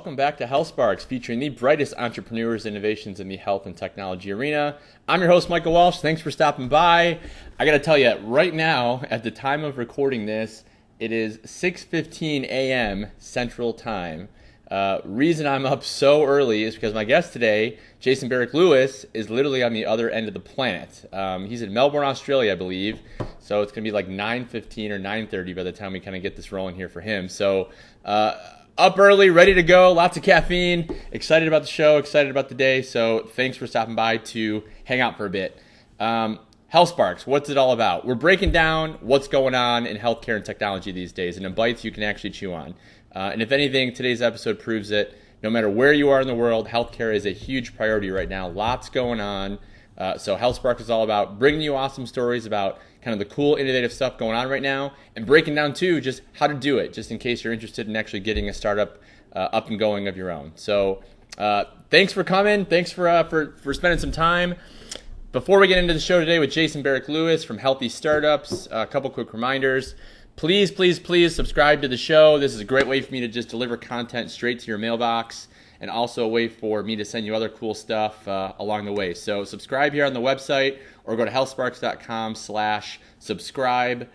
welcome back to HealthSparx, featuring the brightest entrepreneurs and innovations in the health and technology arena. I'm your host, Michael Walsh. Thanks for stopping by. I got to tell you, right now, at the time of recording this, it is 6:15 a.m. Central Time. Reason I'm up so early is because my guest today, Jason Berek-Lewis, is literally on the other end of the planet. He's in Melbourne, Australia, I believe. So it's going to be like 9:15 or 9:30 by the time we kind of get this rolling here for him. So up early, ready to go, lots of caffeine, excited about the show, excited about the day. So thanks for stopping by to hang out for a bit. HealthSparx, what's it all about? We're breaking down what's going on in healthcare and technology these days, and in bites you can actually chew on. And if anything, today's episode proves it. No matter where you are in the world, healthcare is a huge priority right now. Lots going on. So HealthSparx is all about bringing you awesome stories about kind of the cool, innovative stuff going on right now, and breaking down, too, just how to do it, just in case you're interested in actually getting a startup up and going of your own. So thanks for coming. Thanks for spending some time. Before we get into the show today with Jason Berek-Lewis from Healthy Startups, a couple quick reminders. Please, please, please subscribe to the show. This is a great way for me to just deliver content straight to your mailbox, and also a way for me to send you other cool stuff along the way. So subscribe here on the website or go to healthsparx.com/subscribe.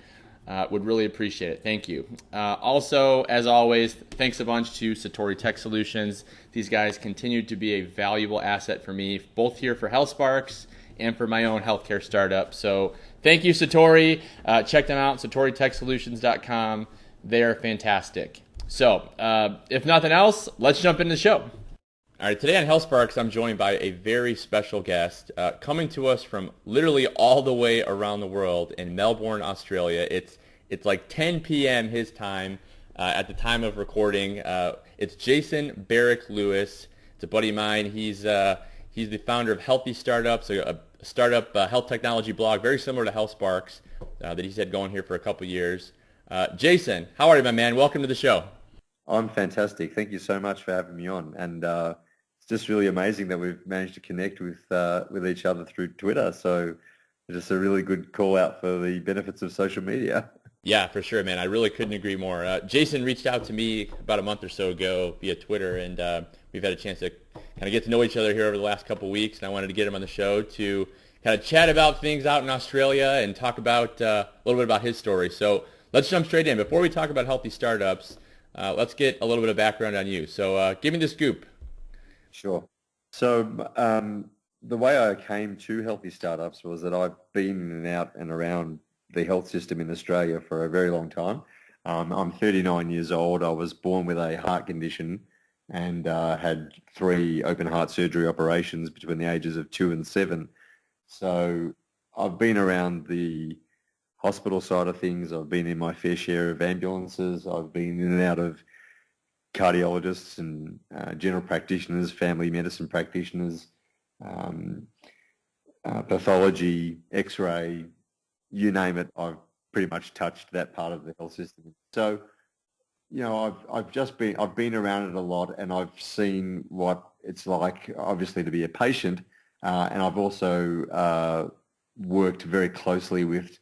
Would really appreciate it. Thank you. Also, as always, thanks a bunch to Satori Tech Solutions. These guys continue to be a valuable asset for me, both here for HealthSparx and for my own healthcare startup. So thank you, Satori. Check them out, satoritechsolutions.com. They are fantastic. So if nothing else, let's jump into the show. All right, today on HealthSparx, I'm joined by a very special guest coming to us from literally all the way around the world in Melbourne, Australia. It's like 10 p.m. his time at the time of recording. It's Jason Berek-Lewis. It's a buddy of mine. He's the founder of Healthy Startups, a startup health technology blog very similar to HealthSparx that he's had going here for a couple years. Jason, how are you, my man? Welcome to the show. I'm fantastic. Thank you so much for having me on. And it's just really amazing that we've managed to connect with each other through Twitter. So just a really good call out for the benefits of social media. Yeah, for sure, man. I really couldn't agree more. Jason reached out to me about a month or so ago via Twitter, and we've had a chance to kind of get to know each other here over the last couple of weeks, and I wanted to get him on the show to kind of chat about things out in Australia and talk about a little bit about his story. So let's jump straight in. Before we talk about Healthy Startups, let's get a little bit of background on you. So give me the scoop. Sure. So the way I came to Healthy Startups was that I've been in and out and around the health system in Australia for a very long time. I'm 39 years old. I was born with a heart condition and had 3 open heart surgery operations between the ages of 2 and 7. So I've been around the hospital side of things. I've been in my fair share of ambulances. I've been in and out of cardiologists and general practitioners, family medicine practitioners, pathology, X-ray, you name it. I've pretty much touched that part of the health system. So, you know, I've been around it a lot, and I've seen what it's like, obviously, to be a patient, and I've also worked very closely with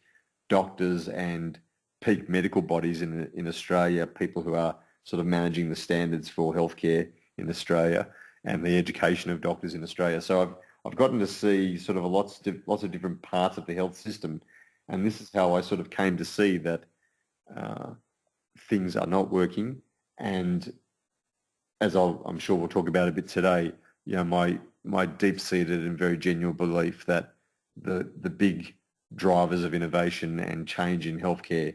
doctors and peak medical bodies in Australia, people who are sort of managing the standards for healthcare in Australia and the education of doctors in Australia. So I've gotten to see sort of lots of different parts of the health system, and this is how I sort of came to see that things are not working. And as I'm sure we'll talk about a bit today, you know, my deep-seated and very genuine belief that the big drivers of innovation and change in healthcare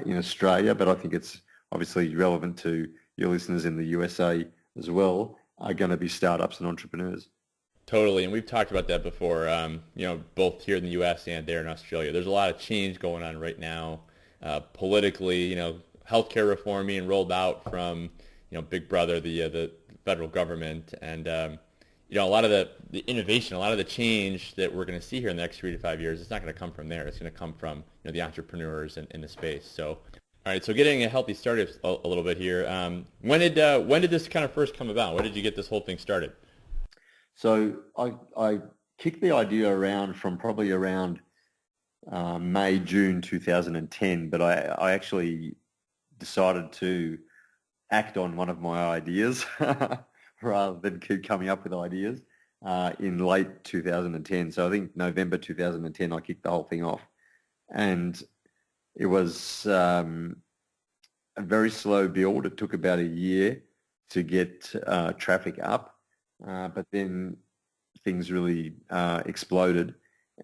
in Australia, but I think it's obviously relevant to your listeners in the USA as well, are going to be startups and entrepreneurs. Totally, and we've talked about that before, you know, both here in the U.S. and there in Australia. There's a lot of change going on right now politically, you know, healthcare reform being rolled out from, you know, Big Brother, the federal government, and, you know, a lot of the innovation, a lot of the change that we're going to see here in the next 3 to 5 years, it's not going to come from there. It's going to come from, you know, the entrepreneurs in the space. So, all right, so getting a Healthy Startups a little bit here. When did this kind of first come about? When did you get this whole thing started? So I kicked the idea around from probably around May, June 2010, but I actually decided to act on one of my ideas rather than keep coming up with ideas in late 2010. So I think November 2010, I kicked the whole thing off. And it was a very slow build. It took about a year to get traffic up, but then things really exploded.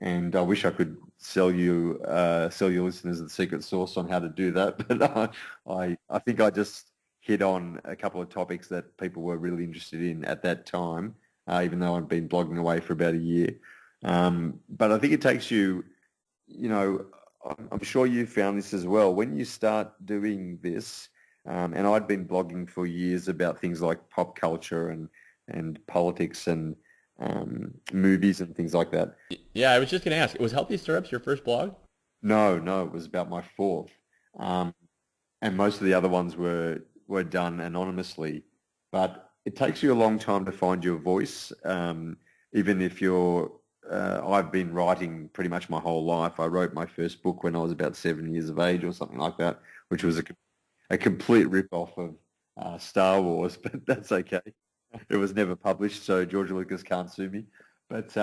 And I wish I could sell your listeners the secret sauce on how to do that, but I think I just hit on a couple of topics that people were really interested in at that time, even though I've been blogging away for about a year. But I think it takes you, you know, I'm sure you found this as well. When you start doing this, and I'd been blogging for years about things like pop culture and politics and movies and things like that. Yeah, I was just going to ask, was Healthy Startups your first blog? No, it was about my fourth. And most of the other ones were done anonymously. But it takes you a long time to find your voice, even if I've been writing pretty much my whole life. I wrote my first book when I was about 7 years of age or something like that, which was a complete rip-off of Star Wars, but that's okay. It was never published, so George Lucas can't sue me. But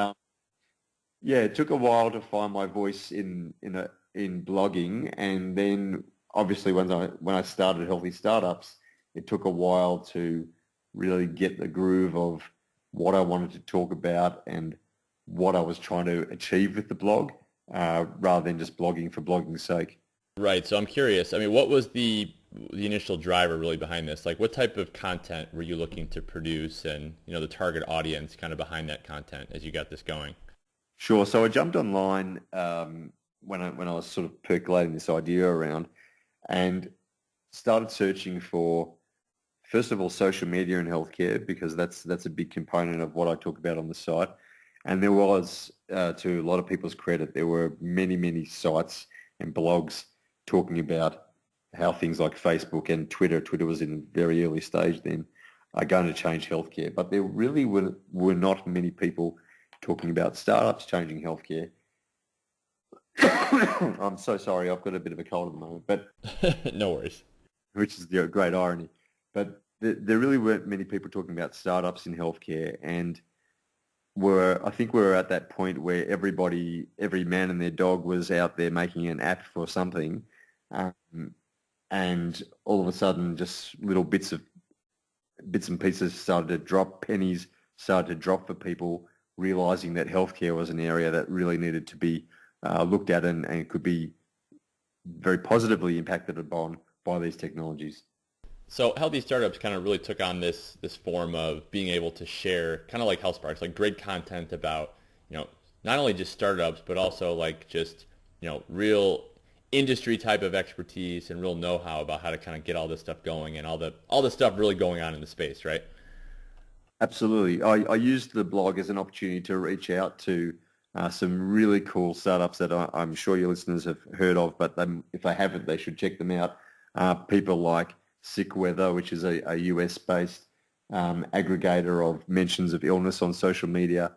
yeah, it took a while to find my voice in blogging, and then obviously when I started Healthy Startups, it took a while to really get the groove of what I wanted to talk about and what I was trying to achieve with the blog, rather than just blogging for blogging's sake. Right. So I'm curious. I mean, what was the initial driver really behind this? Like, what type of content were you looking to produce, and the target audience kind of behind that content as you got this going? Sure. So I jumped online when I was sort of percolating this idea around, and started searching for, first of all, social media and healthcare, because that's a big component of what I talk about on the site. And there was, to a lot of people's credit, there were many sites and blogs talking about how things like Facebook and Twitter was in a very early stage then, are going to change healthcare. But there really were not many people talking about startups changing healthcare. I'm so sorry, I've got a bit of a cold at the moment, but No worries. which is the great irony. But there really weren't many people talking about startups in healthcare, and I think we're at that point where every man and their dog was out there making an app for something, and all of a sudden, just little bits and pieces started to drop, pennies started to drop for people, realizing that healthcare was an area that really needed to be looked at and could be very positively impacted upon by these technologies. So Healthy Startups kind of really took on this form of being able to share, kind of like HealthSparx, like great content about, not only just startups, but also like just, real industry type of expertise and real know-how about how to kind of get all this stuff going and all the stuff really going on in the space, right? Absolutely. I used the blog as an opportunity to reach out to some really cool startups that I'm sure your listeners have heard of, but if they haven't, they should check them out. People like Sick Weather, which is a US-based aggregator of mentions of illness on social media.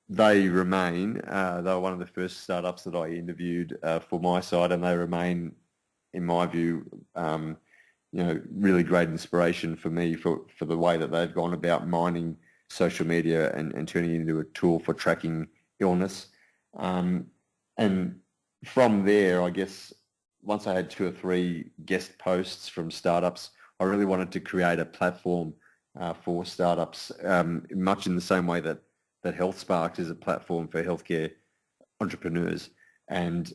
They were one of the first startups that I interviewed for my site, and they remain, in my view, really great inspiration for me for the way that they've gone about mining social media and turning it into a tool for tracking illness. And from there, I guess, once I had 2 or 3 guest posts from startups, I really wanted to create a platform for startups, much in the same way that HealthSparx is a platform for healthcare entrepreneurs. And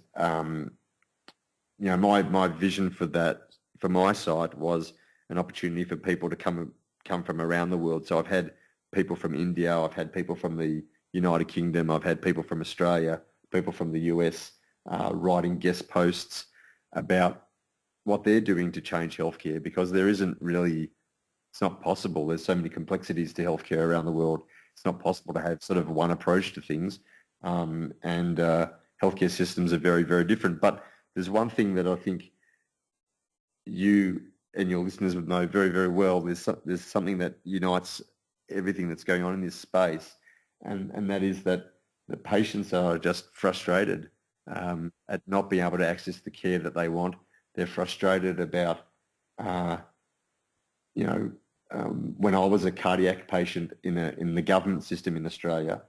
my vision for that, for my site, was an opportunity for people to come from around the world. So I've had people from India, I've had people from the United Kingdom, I've had people from Australia, people from the US writing guest posts about what they're doing to change healthcare, because it's not possible. There's so many complexities to healthcare around the world. It's not possible to have sort of one approach to things. And healthcare systems are very, very different. But there's one thing that I think you and your listeners would know very, very well. There's something that unites everything that's going on in this space, and that is that the patients are just frustrated at not being able to access the care that they want. They're frustrated about uh, you know, when I was a cardiac patient in the government system in Australia,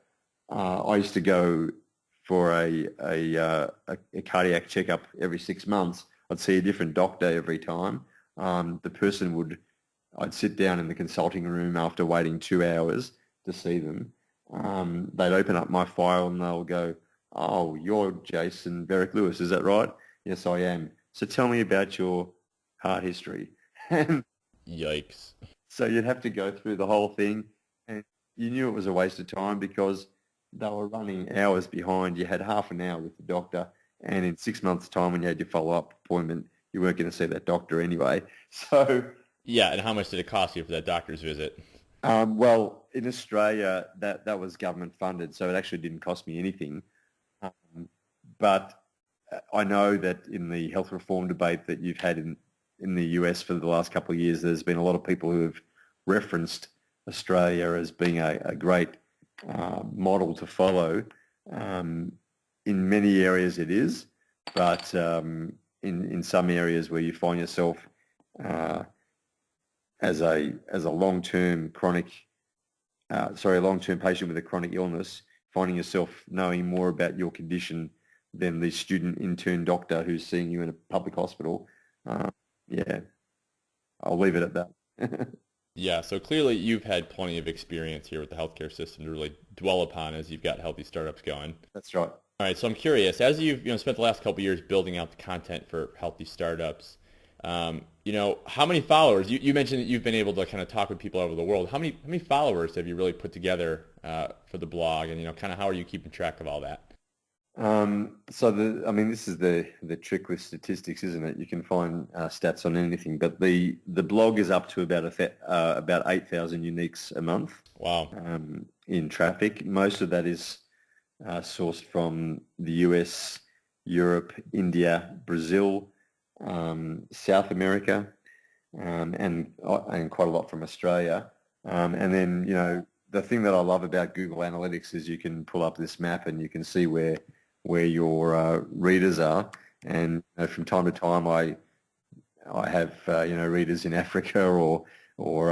I used to go for a cardiac checkup every 6 months. I'd see a different doctor every time. I'd sit down in the consulting room after waiting 2 hours to see them. They'd open up my file and they'll go, "Oh, you're Jason Berek-Lewis, is that right?" "Yes, I am." "So tell me about your heart history." And Yikes. so you'd have to go through the whole thing, and you knew it was a waste of time because they were running hours behind. You had half an hour with the doctor, and in 6 months' time, when you had your follow-up appointment, you weren't going to see that doctor anyway. So, Yeah, and how much did it cost you for that doctor's visit? well, in Australia, that was government funded, so it actually didn't cost me anything. Um, but I know that in the health reform debate that you've had in the US for the last couple of years, there's been a lot of people who have referenced Australia as being a great model to follow. Um, in many areas it is, but in some areas where you find yourself uh, as a long-term patient with a chronic illness, finding yourself knowing more about your condition than the student intern doctor who's seeing you in a public hospital. Uh, yeah, I'll leave it at that. Yeah, so clearly you've had plenty of experience here with the healthcare system to really dwell upon as you've got healthy startups going. That's right. All right, so I'm curious, as you've spent the last couple of years building out the content for healthy startups, how many followers? You mentioned that you've been able to kind of talk with people all over the world. How many followers have you really put together for the blog, and kind of how are you keeping track of all that? This is the trick with statistics, isn't it? You can find stats on anything, but the blog is up to about 8,000 uniques a month. Wow. In traffic. Most of that is sourced from the US, Europe, India, Brazil, South America, and quite a lot from Australia. And then, the thing that I love about Google Analytics is you can pull up this map and you can see where your readers are. And from time to time, I have readers in Africa or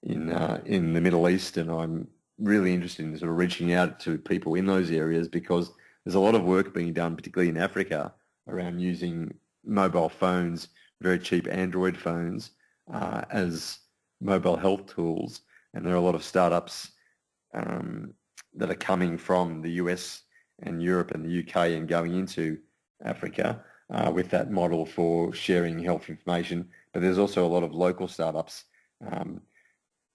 in the Middle East, and I'm really interested in sort of reaching out to people in those areas because there's a lot of work being done, particularly in Africa, around using mobile phones, very cheap Android phones, as mobile health tools. And there are a lot of startups that are coming from the US and Europe and the UK and going into Africa with that model for sharing health information. But there's also a lot of local startups,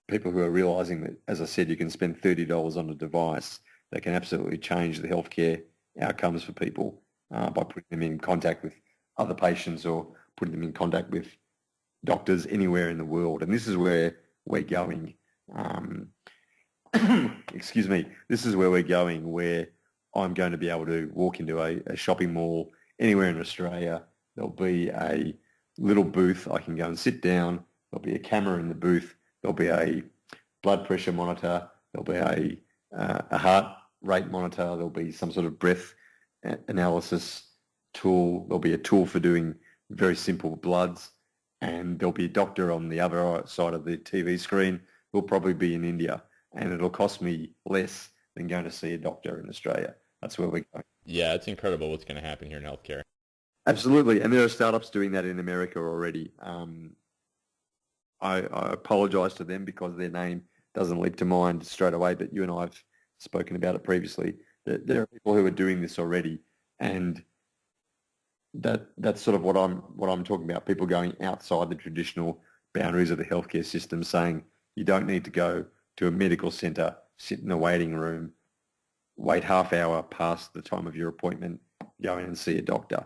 people who are realizing that, as I said, you can spend $30 on a device that can absolutely change the healthcare outcomes for people by putting them in contact with other patients or putting them in contact with doctors anywhere in the world. And this is where we're going. Excuse me. This is where we're going, where I'm going to be able to walk into a shopping mall anywhere in Australia. There'll be a little booth. I can go and sit down. There'll be a camera in the booth. There'll be a blood pressure monitor. There'll be a heart rate monitor. There'll be some sort of breath analysis tool. There'll be a tool for doing very simple bloods. And there'll be a doctor on the other side of the TV screen who'll probably be in India. And it'll cost me less than going to see a doctor in Australia. That's where we're going. Yeah, it's incredible what's going to happen here in healthcare. Absolutely. And there are startups doing that in America already. I apologize to them because their name doesn't leap to mind straight away, but you and I have spoken about it previously. There are people who are doing this already, and that's sort of what I'm talking about. People going outside the traditional boundaries of the healthcare system, saying you don't need to go to a medical center, sit in a waiting room, wait half hour past the time of your appointment, go in and see a doctor.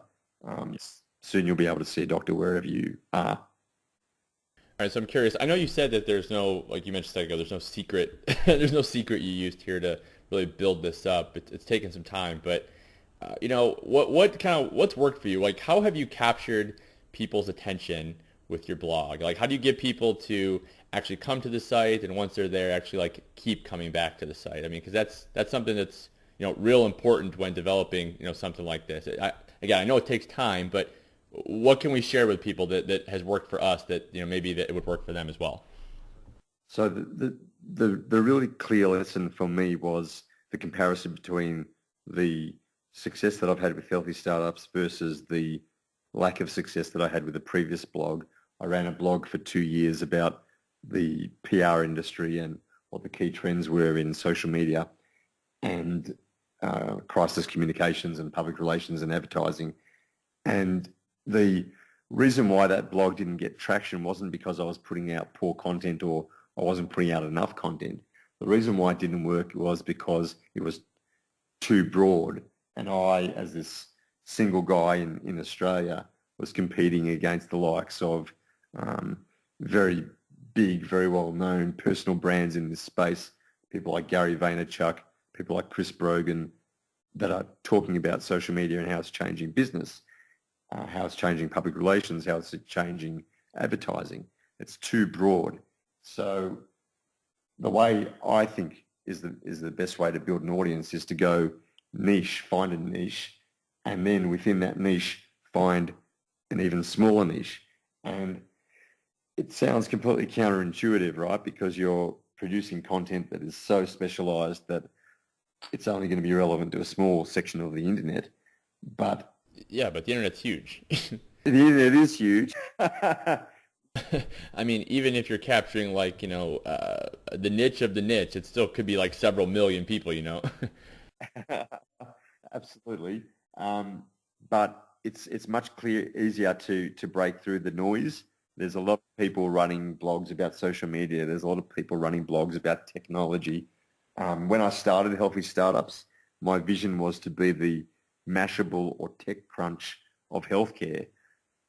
Soon you'll be able to see a doctor wherever you are. All right, so I'm curious. I know you said that there's no, like you mentioned a second ago, there's no secret. There's no secret you used here to really build this up. It's taken some time, but what's worked for you? Like, how have you captured people's attention with your blog? Like, how do you get people to actually come to the site, and once they're there, actually like keep coming back to the site? I mean, because that's something that's real important when developing something like this. I know it takes time, but what can we share with people that has worked for us that, maybe that it would work for them as well? So the really clear lesson for me was the comparison between the success that I've had with Healthy Startups versus the lack of success that I had with the previous blog. I ran a blog for 2 years about the PR industry and what the key trends were in social media and crisis communications and public relations and advertising. And the reason why that blog didn't get traction wasn't because I was putting out poor content or I wasn't putting out enough content. The reason why it didn't work was because it was too broad. And I, as this single guy in Australia, was competing against the likes of very big, very well-known personal brands in this space, people like Gary Vaynerchuk, people like Chris Brogan, that are talking about social media and how it's changing business, how it's changing public relations, how it's changing advertising. It's too broad. So the way I think is the best way to build an audience is to go niche, find a niche, and then within that niche, find an even smaller niche. And it sounds completely counterintuitive, right? Because you're producing content that is so specialized that it's only going to be relevant to a small section of the internet. But yeah, but the internet's huge. the internet is huge. I mean, even if you're capturing the niche of the niche, it still could be like several million people, Absolutely. But it's much easier to break through the noise. There's a lot of people running blogs about social media. There's a lot of people running blogs about technology. When I started Healthy Startups, my vision was to be the Mashable or TechCrunch of healthcare,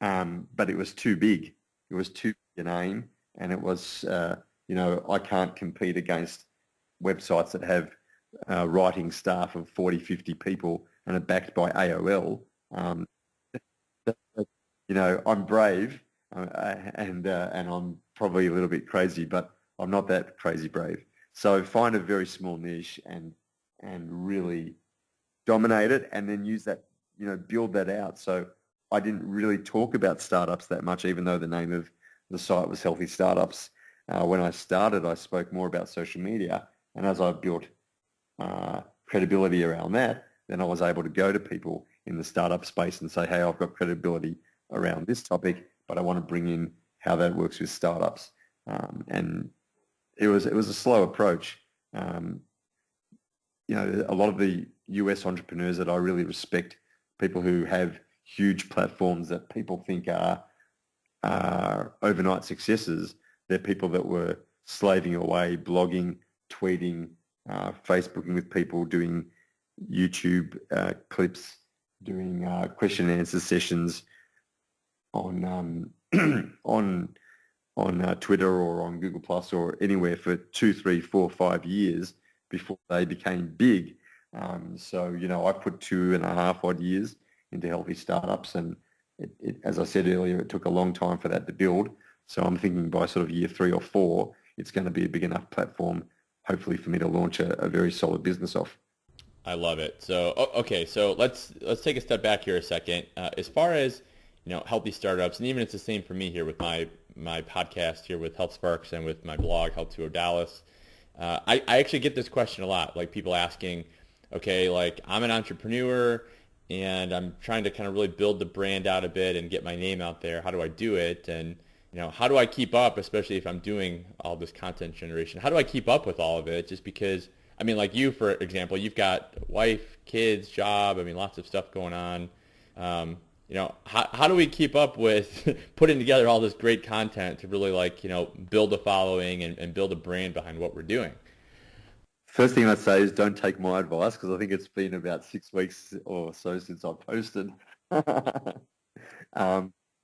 but it was too big. It was too big a name, and it was, I can't compete against websites that have writing staff of 40, 50 people and are backed by AOL. I'm brave, and I'm probably a little bit crazy, but I'm not that crazy brave. So find a very small niche and really dominate it, and then use that, build that out. So I didn't really talk about startups that much, even though the name of the site was Healthy Startups. When I started, I spoke more about social media, and as I built credibility around that, then I was able to go to people in the startup space and say, hey, I've got credibility around this topic, but I want to bring in how that works with startups. And it was a slow approach. A lot of the US entrepreneurs that I really respect, people who have huge platforms that people think are overnight successes, they're people that were slaving away, blogging, tweeting, Facebooking with people, doing YouTube clips, doing question and answer sessions on Twitter or on Google Plus or anywhere for 2, 3, 4, 5 years before they became big. So I put 2.5 odd years into Healthy Startups, and it, as I said earlier, it took a long time for that to build. So I'm thinking by sort of year 3 or 4, it's going to be a big enough platform, hopefully, for me to launch a very solid business off. I love it. So okay, so let's take a step back here a second. As far as healthy startups, and even it's the same for me here with my podcast here with HealthSparx and with my blog Health2O Dallas. I actually get this question a lot, like people asking, okay, like I'm an entrepreneur and I'm trying to kind of really build the brand out a bit and get my name out there. How do I do it? And how do I keep up, especially if I'm doing all this content generation? How do I keep up with all of it? Just because, I mean, like you, for example, you've got wife, kids, job, I mean, lots of stuff going on. How do we keep up with putting together all this great content to really build a following and build a brand behind what we're doing? First thing I'd say is don't take my advice, because I think it's been about 6 weeks or so since I posted. But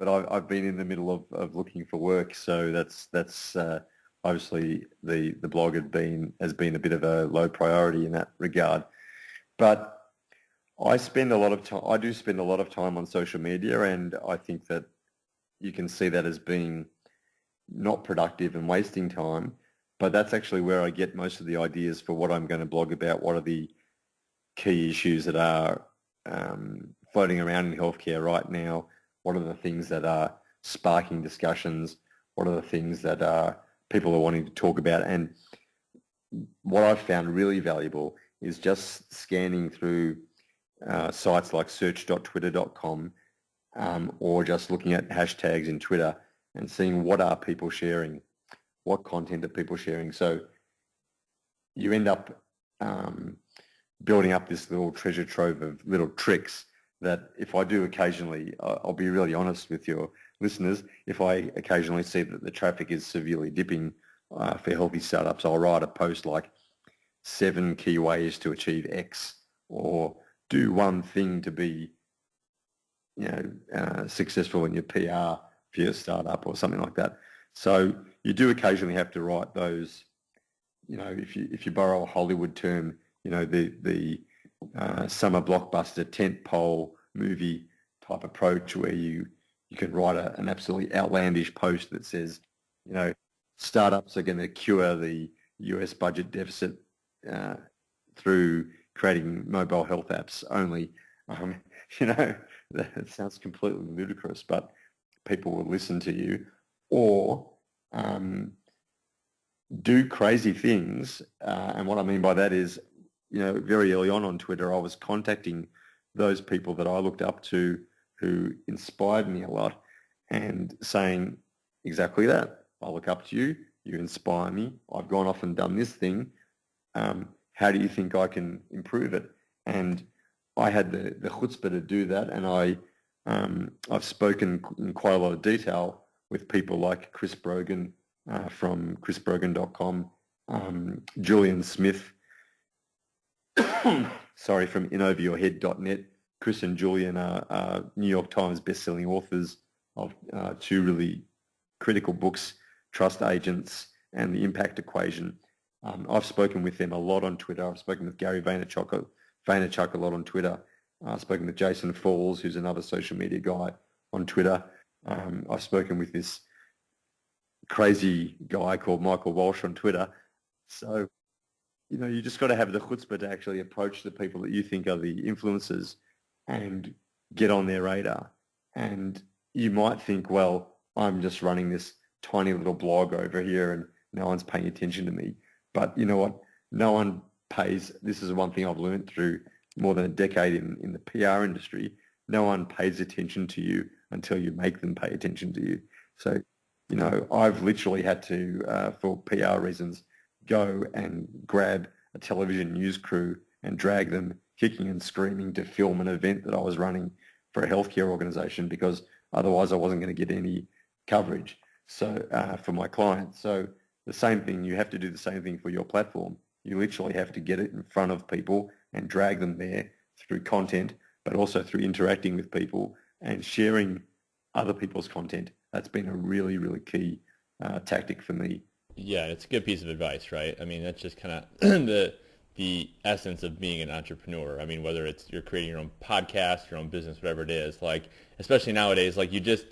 I've been in the middle of looking for work, so that's obviously the blog has been a bit of a low priority in that regard. But I do spend a lot of time on social media, and I think that you can see that as being not productive and wasting time. But that's actually where I get most of the ideas for what I'm going to blog about. What are the key issues that are floating around in healthcare right now? What are the things that are sparking discussions? What are the things that people are wanting to talk about? And what I've found really valuable is just scanning through sites like search.twitter.com or just looking at hashtags in Twitter and seeing what are people sharing, what content are people sharing. So you end up building up this little treasure trove of little tricks that if I do occasionally, I'll be really honest with your listeners, if I occasionally see that the traffic is severely dipping for healthy startups, I'll write a post like 7 key ways to achieve X, or do one thing to be, successful in your PR for your startup or something like that. So you do occasionally have to write those, if you borrow a Hollywood term, the summer blockbuster tent pole movie type approach where you can write an absolutely outlandish post that says, startups are going to cure the US budget deficit through creating mobile health apps only. That sounds completely ludicrous, but people will listen to you. Or do crazy things. And what I mean by that is, very early on Twitter, I was contacting those people that I looked up to who inspired me a lot and saying exactly that. I look up to you, you inspire me, I've gone off and done this thing. How do you think I can improve it? And I had the chutzpah to do that, and I've spoken in quite a lot of detail with people like Chris Brogan from chrisbrogan.com, Julian Smith, from inoveryourhead.net. Chris and Julian are New York Times bestselling authors of two really critical books, Trust Agents and The Impact Equation. I've spoken with them a lot on Twitter. I've spoken with Gary Vaynerchuk a lot on Twitter. I've spoken with Jason Falls, who's another social media guy on Twitter. I've spoken with this crazy guy called Michael Walsh on Twitter. So, you just got to have the chutzpah to actually approach the people that you think are the influencers and get on their radar. And you might think, well, I'm just running this tiny little blog over here and no one's paying attention to me. But you know what? No one pays. This is one thing I've learned through more than a decade in the PR industry. No one pays attention to you until you make them pay attention to you. So, I've literally had to, for PR reasons, go and grab a television news crew and drag them kicking and screaming to film an event that I was running for a healthcare organization, because otherwise I wasn't going to get any coverage for my clients. So the same thing, you have to do the same thing for your platform. You literally have to get it in front of people and drag them there through content, but also through interacting with people and sharing other people's content. That's been a really, really key tactic for me. Yeah, it's a good piece of advice, right? I mean, that's just kind of the essence of being an entrepreneur. I mean, whether it's you're creating your own podcast, your own business, whatever it is, like, especially nowadays, like, you just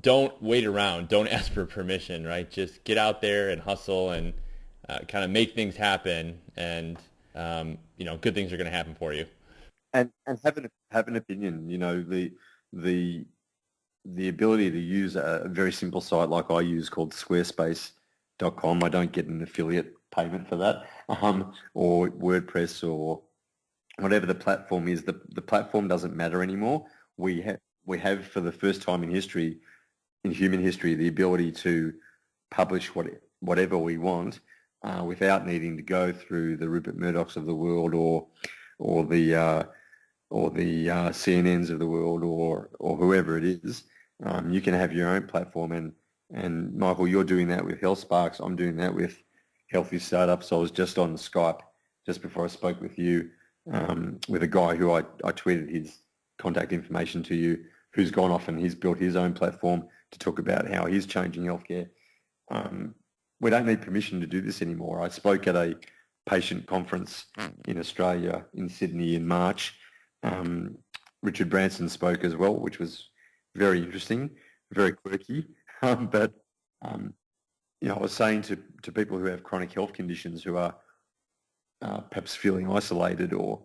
don't wait around, don't ask for permission, right? Just get out there and hustle and kind of make things happen, and good things are going to happen for you. And have an opinion. The ability to use a very simple site like I use called Squarespace.com. I don't get an affiliate payment for that, or WordPress or whatever the platform is. The platform doesn't matter anymore. We have for the first time in human history, the ability to publish whatever we want without needing to go through the Rupert Murdochs of the world or the CNNs of the world or whoever it is. You can have your own platform, and Michael, you're doing that with HealthSparx. I'm doing that with Healthy Startups. I was just on Skype just before I spoke with you with a guy who I tweeted his contact information to you, who's gone off and he's built his own platform to talk about how he's changing healthcare. We don't need permission to do this anymore. I spoke at a patient conference in Australia, in Sydney in March. Richard Branson spoke as well, which was very interesting, very quirky. But I was saying to people who have chronic health conditions who are perhaps feeling isolated or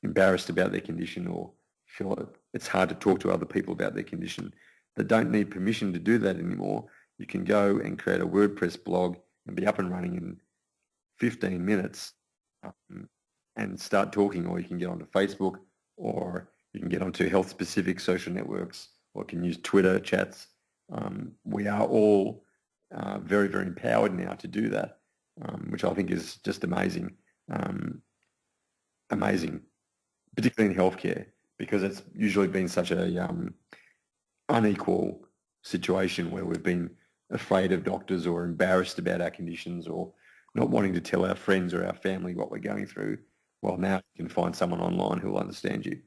embarrassed about their condition or feel it's hard to talk to other people about their condition. They don't need permission to do that anymore. You can go and create a WordPress blog and be up and running in 15 minutes and start talking, or you can get onto Facebook, or you can get onto health-specific social networks, or you can use Twitter chats. We are all very, very empowered now to do that, which I think is just amazing. Amazing, particularly in healthcare, because it's usually been such a unequal situation where we've been afraid of doctors or embarrassed about our conditions or not wanting to tell our friends or our family what we're going through. Well, now you can find someone online who will understand you.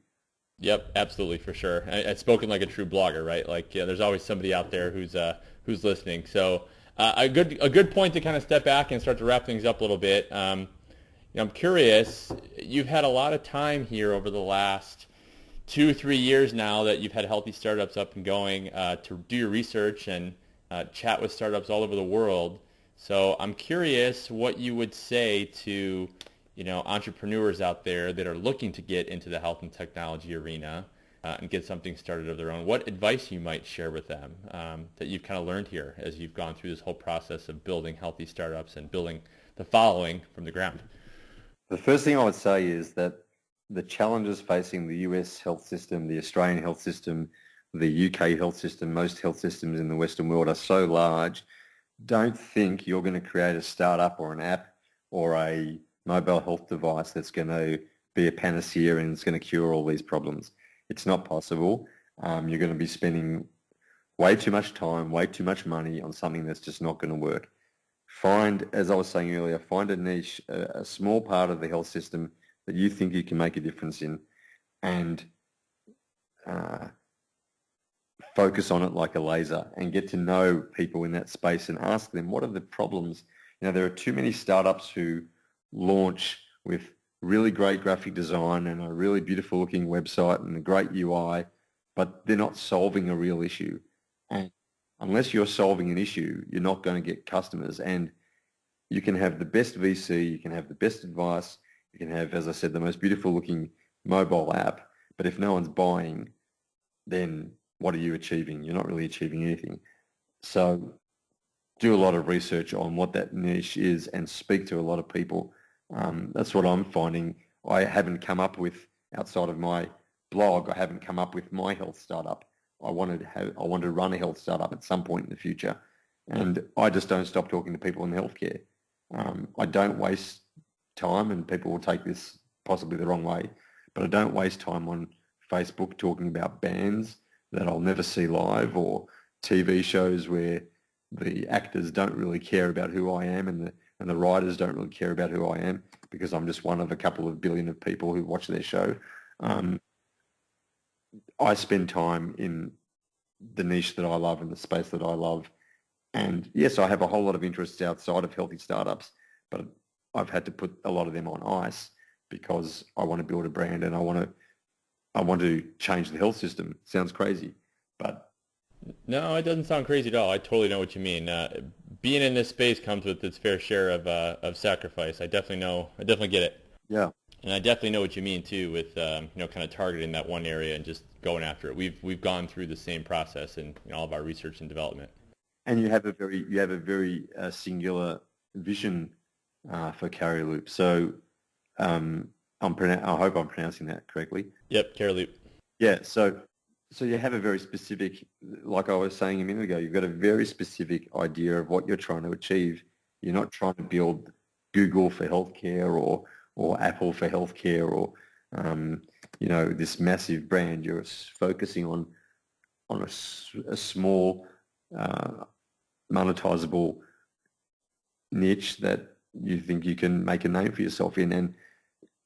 Yep, absolutely, for sure. I've spoken like a true blogger, right? Like, yeah, there's always somebody out there who's listening. So a good point to kind of step back and start to wrap things up a little bit. I'm curious. You've had a lot of time here over the last 2-3 years now that you've had Healthy Startups up and going to do your research and chat with startups all over the world. So I'm curious what you would say to entrepreneurs out there that are looking to get into the health and technology arena and get something started of their own. What advice you might share with them that you've kind of learned here as you've gone through this whole process of building healthy startups and building the following from the ground? The first thing I would say is that the challenges facing the US health system, the Australian health system, the UK health system, most health systems in the Western world are so large. Don't think you're going to create a startup or an app or a mobile health device that's going to be a panacea and it's going to cure all these problems. It's not possible. You're going to be spending way too much time, way too much money on something that's just not going to work. Find, as I was saying earlier, find a niche, a small part of the health system that you think you can make a difference in, and focus on it like a laser and get to know people in that space and ask them, what are the problems? There are too many startups who launch with really great graphic design and a really beautiful looking website and a great UI, but they're not solving a real issue. And unless you're solving an issue, you're not going to get customers. And you can have the best VC, you can have the best advice, you can have, as I said, the most beautiful looking mobile app, but if no one's buying, then what are you achieving? You're not really achieving anything. So do a lot of research on what that niche is and speak to a lot of people. That's what I'm finding. I haven't come up with, outside of my blog, I haven't come up with my health startup. I wanted to run a health startup at some point in the future, and I just don't stop talking to people in healthcare. I don't waste time, and people will take this possibly the wrong way, but I don't waste time on Facebook talking about bands that I'll never see live, or TV shows where the actors don't really care about who I am and the writers don't really care about who I am, because I'm just one of a couple of billion of people who watch their show. I spend time in the niche that I love and the space that I love. And yes, I have a whole lot of interests outside of healthy startups, but I've had to put a lot of them on ice because I want to build a brand and I want to change the health system. Sounds crazy, but no, it doesn't sound crazy at all. I totally know what you mean. Being in this space comes with its fair share of sacrifice. I definitely get it. Yeah. And I definitely know what you mean too, with kind of targeting that one area and just going after it. We've gone through the same process in all of our research and development. And you have a very singular vision for CarryLoop. So I hope I'm pronouncing that correctly. Yep, CarryLoop. Yeah. So you have a very specific, like I was saying a minute ago, you've got a very specific idea of what you're trying to achieve. You're not trying to build Google for healthcare or Apple for healthcare or this massive brand. You're focusing on a small monetizable niche that you think you can make a name for yourself in. And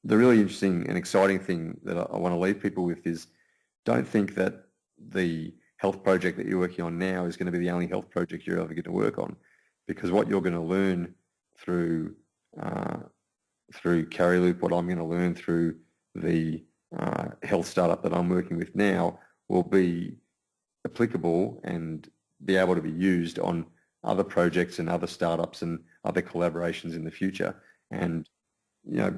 the really interesting and exciting thing that I want to leave people with is, don't think that the health project that you're working on now is going to be the only health project you're ever going to work on, because what you're going to learn through CarryLoop, what I'm going to learn through the health startup that I'm working with now, will be applicable and be able to be used on other projects and other startups and other collaborations in the future. And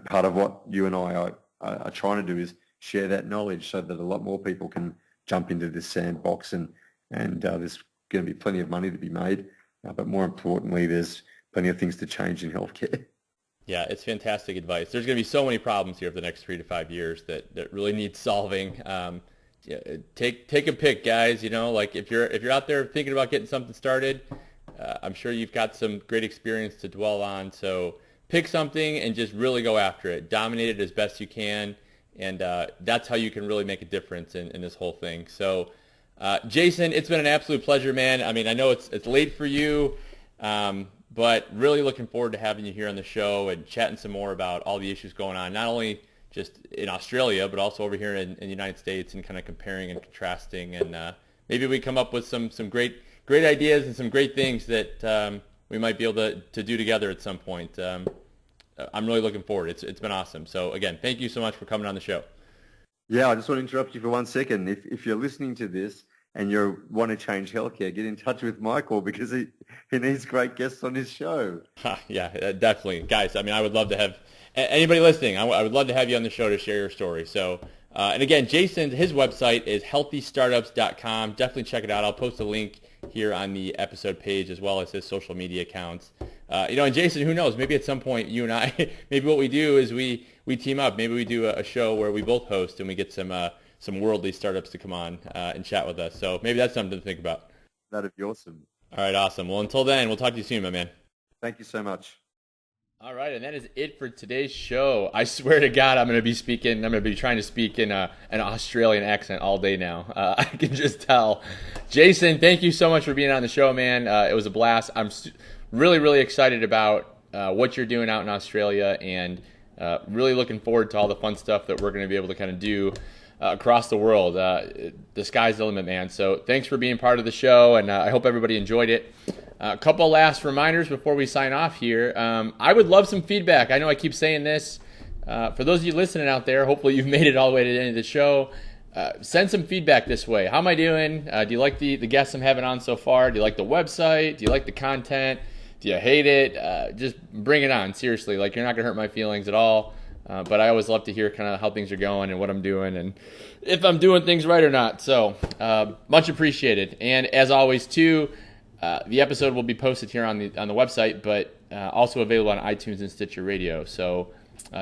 part of what you and I are trying to do is share that knowledge so that a lot more people can jump into this sandbox, and there's going to be plenty of money to be made. But more importantly, there's plenty of things to change in healthcare. Yeah, it's fantastic advice. There's going to be so many problems here for the next 3 to 5 years that really need solving. Yeah, take a pick, guys. You know, like if you're out there thinking about getting something started, I'm sure you've got some great experience to dwell on. So pick something and just really go after it. Dominate it as best you can, and that's how you can really make a difference in this whole thing. So, Jason, it's been an absolute pleasure, man. I mean, I know it's late for you. But really looking forward to having you here on the show and chatting some more about all the issues going on, not only just in Australia, but also over here in the United States, and kind of comparing and contrasting. And maybe we come up with some great ideas and some great things that we might be able to do together at some point. I'm really looking forward. It's been awesome. So again, thank you so much for coming on the show. Yeah, I just want to interrupt you for 1 second. If you're listening to this and you want to change healthcare, get in touch with Michael, because he needs great guests on his show. Yeah, definitely. Guys, I mean, I would love to have anybody listening. I would love to have you on the show to share your story. So, and again, Jason, his website is healthystartups.com. Definitely check it out. I'll post a link here on the episode page, as well as his social media accounts. And Jason, who knows? Maybe at some point you and I, maybe what we do is we team up. Maybe we do a show where we both host and we get some worldly startups to come on and chat with us. So maybe that's something to think about. That'd be awesome. All right, awesome. Well, until then, we'll talk to you soon, my man. Thank you so much. All right, and that is it for today's show. I swear to God, I'm going to be trying to speak in an Australian accent all day now. I can just tell. Jason, thank you so much for being on the show, man. It was a blast. I'm really, really excited about what you're doing out in Australia, and really looking forward to all the fun stuff that we're going to be able to kind of do across the world. The sky's the limit, man. So thanks for being part of the show, and I hope everybody enjoyed it. A couple last reminders before we sign off here. I would love some feedback. I know I keep saying this. For those of you listening out there, hopefully you've made it all the way to the end of the show. Send some feedback this way. How am I doing? Do you like the guests I'm having on so far? Do you like the website? Do you like the content? Do you hate it? Just bring it on. Seriously, like, you're not going to hurt my feelings at all. But I always love to hear kind of how things are going and what I'm doing and if I'm doing things right or not. So much appreciated. And as always, too, the episode will be posted here on the website, but also available on iTunes and Stitcher Radio. So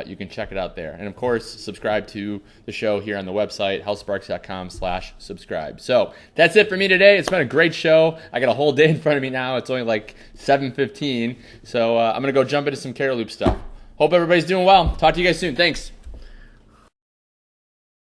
you can check it out there. And, of course, subscribe to the show here on the website, HealthSparx.com/subscribe. So that's it for me today. It's been a great show. I got a whole day in front of me now. It's only like 7:15. So I'm going to go jump into some Care Loop stuff. Hope everybody's doing well. Talk to you guys soon. Thanks.